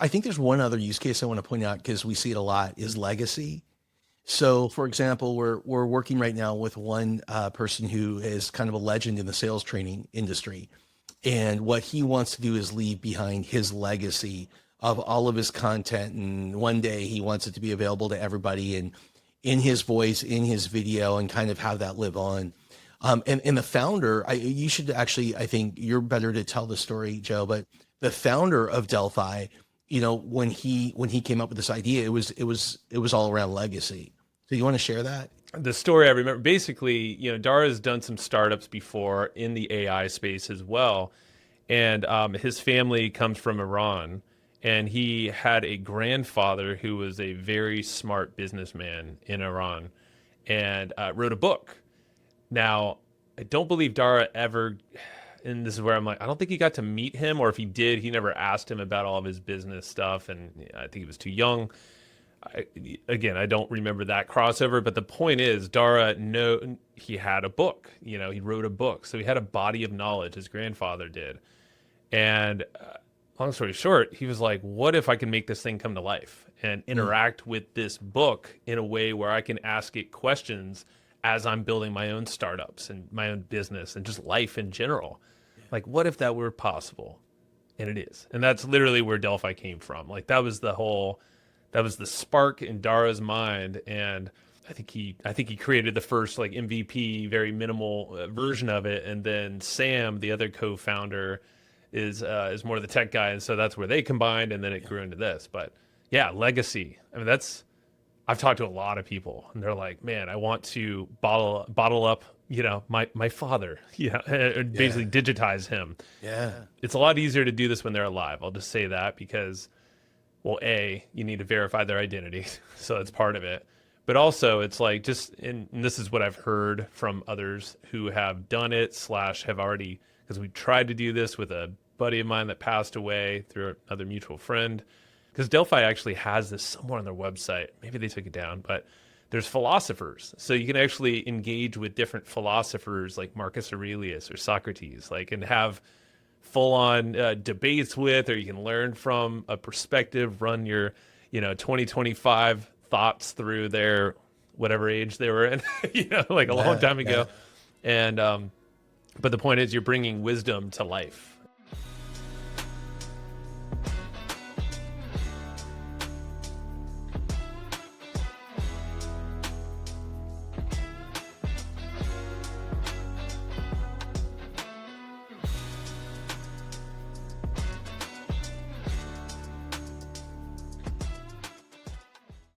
I think there's one other use case I want to point out because we see it a lot is legacy. So, for example, we're working right now with one person who is kind of a legend in the sales training industry, and what he wants to do is leave behind his legacy of all of his content, and one day he wants it to be available to everybody and in his voice, in his video, and kind of have that live on. And the founder, you should actually, I think you're better to tell the story, Joe, but the founder of Delphi, when he came up with this idea, it was all around legacy. So you want to share that? The story I remember, basically, Dara has done some startups before in the AI space as well. And his family comes from Iran. And he had a grandfather who was a very smart businessman in Iran and wrote a book. Now, I don't believe Dara ever, and this is where I'm like, I don't think he got to meet him, or if he did, he never asked him about all of his business stuff. And I think he was too young. Again, I don't remember that crossover, but the point is, Dara, no, he had a book. He wrote a book, so he had a body of knowledge. His grandfather did, and long story short, he was like, "What if I can make this thing come to life and interact with this book in a way where I can ask it questions as I'm building my own startups and my own business and just life in general? Like, what if that were possible?" And it is, and that's literally where Delphi came from. Like that was the spark in Dara's mind, and I think he created the first like MVP, very minimal version of it, and then Sam, the other co-founder, is more of the tech guy, and so that's where they combined, and then it grew into this. But yeah, legacy. I mean, I've talked to a lot of people, and they're like, man, I want to bottle up, my father, and Yeah. basically digitize him. Yeah. It's a lot easier to do this when they're alive. I'll just say that because, well, A, you need to verify their identity. So that's part of it. But also, it's like and this is what I've heard from others who have done it, slash have already, because we tried to do this with a buddy of mine that passed away through another mutual friend. Because Delphi actually has this somewhere on their website. Maybe they took it down, but there's philosophers. So you can actually engage with different philosophers like Marcus Aurelius or Socrates, like, and have full on debates with, or you can learn from a perspective, run your 2025 thoughts through their whatever age they were in, like a long Yeah. time Yeah. ago. And but the point is, you're bringing wisdom to life,